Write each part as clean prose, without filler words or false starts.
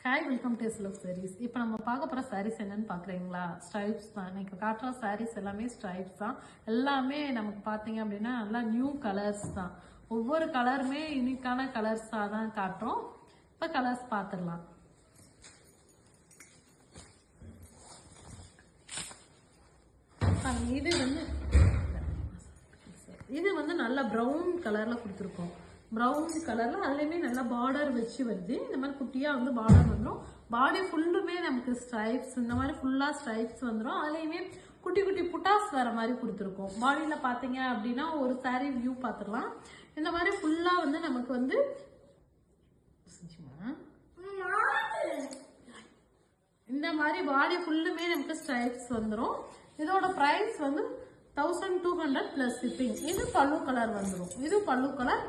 Hi, welcome to SLF saris. இப்போ நம்ம பார்க்க போகிற சாரீஸ் என்னன்னு பார்க்குறீங்களா? ஸ்ட்ரைப்ஸ் தான். இன்னைக்கு காட்டுற சாரீஸ் எல்லாமே ஸ்ட்ரைப்ஸ் தான். எல்லாமே நமக்கு பார்த்தீங்க அப்படின்னா நல்லா நியூ கலர்ஸ் தான். ஒவ்வொரு கலருமே யூனிக்கான கலர்ஸாக தான் காட்டுறோம். இப்போ கலர்ஸ் பார்த்துடலாம். இது வந்து நல்ல ப்ரௌன் கலரில் கொடுத்துருக்கோம். ப்ரௌன் கலரில் அதுலேயுமே நல்லா பார்டர் வச்சு வருது. இந்த மாதிரி குட்டியாக வந்து பார்டர் வந்துடும். பாடி ஃபுல்லுமே நமக்கு ஸ்ட்ரைப்ஸ், இந்த மாதிரி ஃபுல்லாக ஸ்ட்ரைப்ஸ் வந்துடும். அதுலேயுமே குட்டி குட்டி புட்டாஸ் வர மாதிரி கொடுத்துருக்கோம். பாடியில் பார்த்தீங்க அப்படின்னா ஒரு சாரீ வியூ பார்த்துடலாம். இந்த மாதிரி ஃபுல்லாக வந்து நமக்கு வந்து இந்த மாதிரி பாடி ஃபுல்லுமே நமக்கு ஸ்ட்ரைப்ஸ் வந்துடும். இதோட ப்ரைஸ் வந்து 1200 + ஷிப்பிங். இது பல்லு கலர் வந்துடும். இது பல்லு கலர்.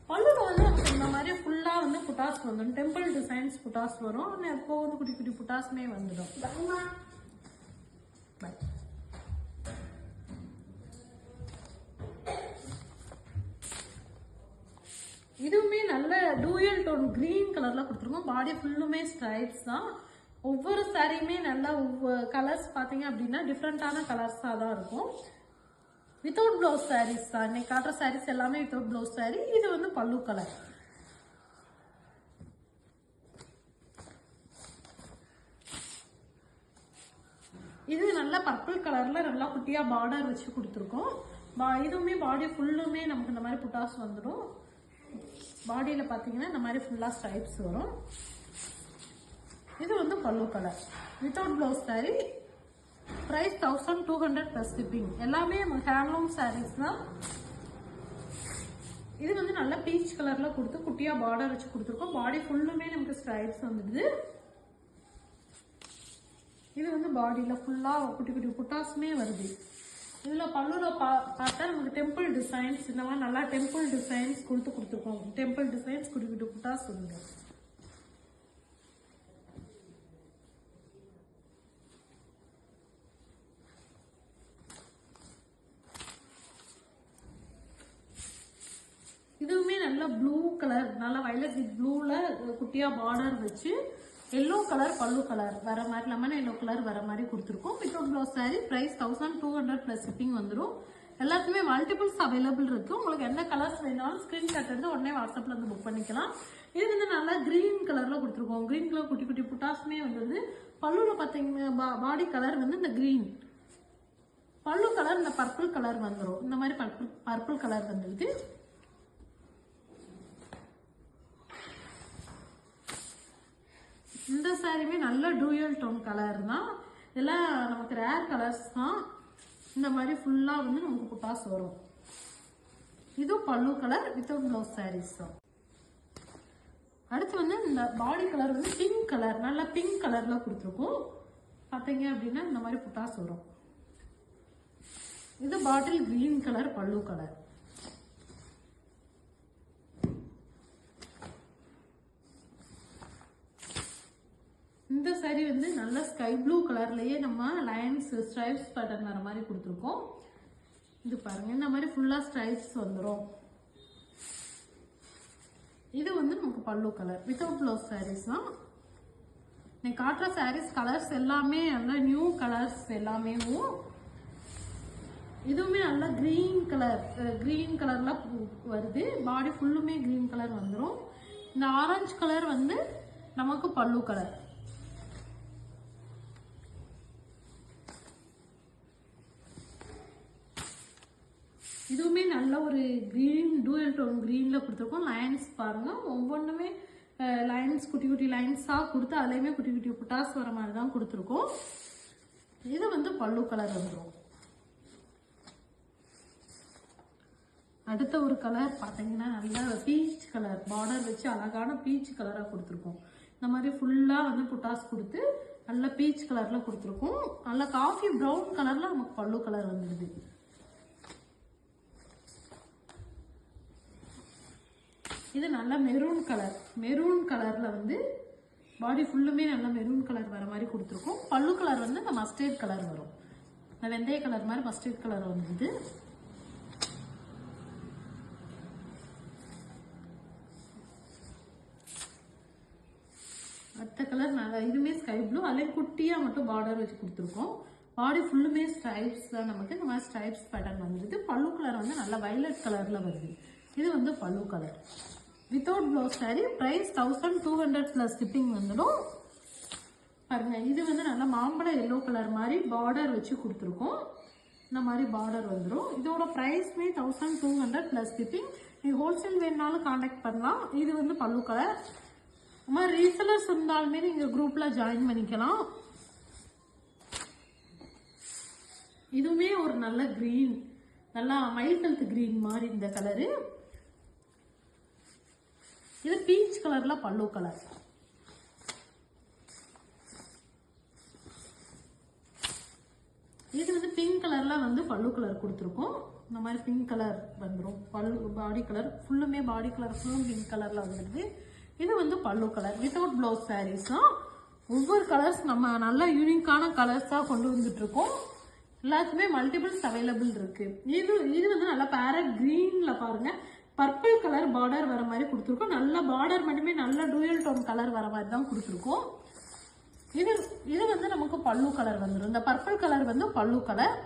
பல்லுல வந்து நமக்கு இந்த மாதிரி ஃபுல்லா வந்து புட்டாஸ் வந்துடும். டெம்பிள் டிசைன்ஸ் புட்டாஸ் வரும். எப்போ வந்து குட்டி குட்டி புட்டாஸ்மே வந்துடும். இதுவுமே நல்ல டூயல் டோன் கிரீன் கலர்ல கொடுத்துருக்கோம். பாடி ஃபுல்லுமே ஸ்ட்ரைப்ஸ் தான். ஒவ்வொரு சாரியுமே நல்லா கலர்ஸ் பார்த்தீங்க அப்படின்னா டிஃப்ரெண்டான கலர்ஸாக தான் இருக்கும். வித்தவுட் ப்ளவுஸ் சாரீஸ் தான். இன்னைக்கு காட்டுற சாரீஸ் எல்லாமே வித்தவுட் ப்ளவுஸ் சாரீ. இது வந்து பல்லு கலர். இது நல்ல பர்பிள் கலர்ல நல்லா குட்டியா பார்டர் வச்சு கொடுத்துருக்கோம். இதுவுமே பாடி ஃபுல்லுமே நமக்கு இந்த மாதிரி புட்டாஸ் வந்துடும். பாடியில பாத்தீங்கன்னா இந்த மாதிரி ஃபுல்லா ஸ்ட்ரைப்ஸ் வரும். இது வந்து பல்லு colour. Without blouse sari. Price 1200 + shipping. எல்லாமே ஹேண்ட்லூம் சாரீஸ் தான். இது வந்து நல்ல பீச் கலர்ல கொடுத்து குட்டியா பார்டர் வச்சு கொடுத்துருக்கோம். பாடி ஃபுல்லுமே நமக்கு ஸ்ட்ரைப்ஸ் வந்துடுது. இது வந்து பாடியில ஃபுல்லா குட்டி குட்டி புட்டாஸ்மே வருது. இதுல பல்லுல பார்த்தா நமக்கு டெம்பிள் டிசைன்ஸ், இந்த மாதிரி நல்லா டெம்பிள் டிசைன்ஸ் கொடுத்துருக்கோம். டெம்பிள் டிசைன்ஸ் குட்டி குட்டி புட்டாஸ் வருது. இதுவுமே நல்ல ப்ளூ கலர், நல்ல வயலட் ப்ளூல குட்டியா பார்டர் வச்சு எல்லோ கலர் பல்லு கலர் வர மாதிரி, லெமன் எல்லோ கலர் வர மாதிரி கொடுத்துருக்கோம். Without blouse sari. Price 1200 + shipping வந்துடும். எல்லாத்துக்குமே மல்டிபிள்ஸ் அவைலபிள் இருக்கு. உங்களுக்கு எந்த கலர்ஸ் வேணாலும் ஸ்கிரீன்ஷாட் எடுத்து உடனே வாட்ஸ்அப்ல வந்து புக் பண்ணிக்கலாம். இது வந்து நல்லா கிரீன் கலர்ல கொடுத்துருக்கோம். கிரீன் கலர் குட்டி குட்டி புட்டாஸ்மே வந்துடுது. பல்லுல பார்த்தீங்கன்னா பாடி கலர் வந்து இந்த கிரீன், பல்லு கலர் இந்த பர்பிள் கலர் வந்துடும். இந்த மாதிரி பர்பிள் கலர் வந்துடுது. இந்த சாரியுமே நல்ல டூயல் டோன் கலர் தான். இதெல்லாம் நமக்கு ரேர் கலர்ஸ் தான். இந்த மாதிரி ஃபுல்லா வந்து நமக்கு புட்டாஸ் வரும். இது பல்லு கலர். வித்தவுட் ப்ளவுஸ் சாரீஸ் தான். அடுத்து வந்து இந்த பாடி கலர் வந்து பிங்க் கலர், நல்ல பிங்க் கலர்ல கொடுத்துருக்கோம். பார்த்தீங்க அப்படின்னா இந்த மாதிரி புட்டாஸ் வரும். இது பாட்டில் கிரீன் கலர் பல்லு கலர். இந்த சாரி வந்து நல்ல ஸ்கை ப்ளூ கலர்லயே நம்ம லைன்ஸ் ஸ்ட்ரைப்ஸ் பேட்டர்ன் வர மாதிரி கொடுத்துருக்கோம். இது பாருங்க, இந்த மாதிரி ஃபுல்லா ஸ்ட்ரைப்ஸ் வந்துடும். இது வந்து நமக்கு பல்லு கலர். வித்தவுட் ப்ளவுஸ் சாரீஸ் தான். நான் காட்டுற சாரீஸ் கலர்ஸ் எல்லாமே நல்ல நியூ கலர்ஸ் எல்லாமே. இதுவுமே நல்ல கிரீன் கலர், கிரீன் கலர்ல வருது. பாடி ஃபுல்லுமே கிரீன் கலர் வந்துடும். இந்த ஆரஞ்சு கலர் வந்து நமக்கு பல்லு கலர். இதுவுமே நல்ல ஒரு கிரீன், டூயல் டோன் கிரீன்ல கொடுத்துருக்கோம். லைன்ஸ் பாருங்க, ஒவ்வொன்றுமே லைன்ஸ் குட்டி குட்டி லைன்ஸா கொடுத்து அதுலயுமே குட்டி குட்டி புட்டாஸ் வர மாதிரி தான் கொடுத்துருக்கோம். இது வந்து பல்லு கலர் வந்துடும். அடுத்த ஒரு கலர் பார்த்தீங்கன்னா நல்ல பீச் கலர் பார்டர் வச்சு அழகான பீச் கலரா கொடுத்துருக்கோம். இந்த மாதிரி ஃபுல்லா வந்து புட்டாஸ் கொடுத்து நல்ல பீச் கலர்ல கொடுத்துருக்கோம். நல்ல காஃபி ப்ரௌன் கலர்ல நமக்கு பல்லு கலர் வந்துடுது. இது நல்ல மெரூன் கலர். மெரூன் கலர்ல வந்து பாடி ஃபுல்லுமே நல்ல மெரூன் கலர் வர மாதிரி கொடுத்துருக்கோம். பல்லு கலர் வந்து இந்த மஸ்டர்ட் கலர் வரும். வெந்தய கலர் மாதிரி மஸ்டர்ட் கலர் வந்து இதுவுமே ஸ்கை ப்ளூ, அதில் குட்டியாக மட்டும் பார்டர் வச்சு கொடுத்துருக்கோம். பாடி ஃபுல்லுமே ஸ்ட்ரைப்ஸ் தான், நமக்கு இந்த மாதிரி ஸ்ட்ரைப்ஸ் பேட்டர்ன் வந்துடுது. பல்லு கலர் வந்து நல்லா வைலட் கலரில் வருது. இது வந்து பல்லு colour. Without blouse sari, price 1200 plus shipping வந்துடும். பாருங்க, இது வந்து நல்லா மாம்பழ எல்லோ கலர் மாதிரி பார்டர் வச்சு கொடுத்துருக்கோம். இந்த மாதிரி பார்டர் வந்துடும். இதோட ப்ரைஸ்மே 1200 ப்ளஸ் ஷிப்பிங். நீங்கள் ஹோல்சேல் வேணுனாலும் காண்டாக்ட் பண்ணலாம். இது வந்து பல்லு கலர். இந்த மாதிரி ரீசெலர்ஸ் இருந்தாலுமே நீங்கள் குரூப்பில் ஜாயின் பண்ணிக்கலாம். இதுவுமே ஒரு நல்ல கிரீன், நல்லா மைல்ட் ஹெல்த் கிரீன் மாதிரி இந்த கலரு. இது பீச் கலர்ல பல்லு கலர். இது வந்து பிங்க் கலர்ல வந்து பல்லு கலர் கொடுத்துருக்கோம். இந்த மாதிரி பிங்க் கலர் வந்துடும். பல்லு பாடி கலர் ஃபுல்லுமே, பாடி கலர் ஃபுல்லும் பிங்க் கலர்ல வந்துடுது. இது வந்து பல்லு கலர். வித்தவுட் பிளவுஸ் சாரீஸ் தான். ஒவ்வொரு கலர்ஸ் நம்ம நல்ல யூனிக்கான கலர்ஸா கொண்டு வந்துட்டு இருக்கோம். எல்லாத்துக்குமே மல்டிபிள்ஸ் அவைலபிள் இருக்கு. இது வந்து நல்லா பேரட் கிரீன்ல பாருங்க, பர்பிள் கலர் பார்டர் வர மாதிரி கொடுத்துருக்கோம். நல்ல பார்டர் மட்டுமே நல்ல டூயல் டோன் கலர் வர மாதிரி தான் கொடுத்துருக்கோம். இது வந்து நமக்கு பல்லு கலர் வந்துடும். இந்த பர்பிள் கலர் வந்து பல்லு கலர்.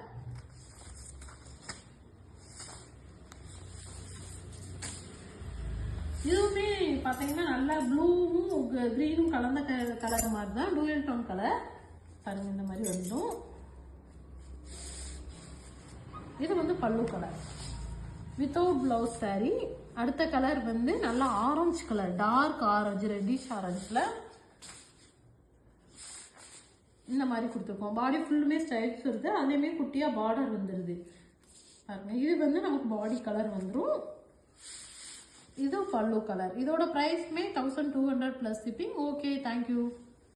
இதுவுமே பாத்தீங்கன்னா நல்ல ப்ளூவும் கிரீனும் கலந்த கலர் மாதிரி தான், டூயல் டோன் கலர். பாருங்க, இந்த மாதிரி வந்துடும். இது வந்து பல்லு கலர். Without blouse sari. அடுத்த கலர் வந்து நல்லா orange colour, dark orange, reddish ஆரஞ்சுல இந்த மாதிரி கொடுத்துருக்கோம். பாடி ஃபுல்லுமே ஸ்ட்ரைப்ஸ் வருது, அதுலேயுமே குட்டியா பார்டர் வந்துடுது. பாருங்க, இது வந்து நமக்கு பாடி கலர் வந்துடும். இது பல்லு கலர். இதோட ப்ரைஸ்மே 1200 ப்ளஸ் ஷிப்பிங். Okay, thank you.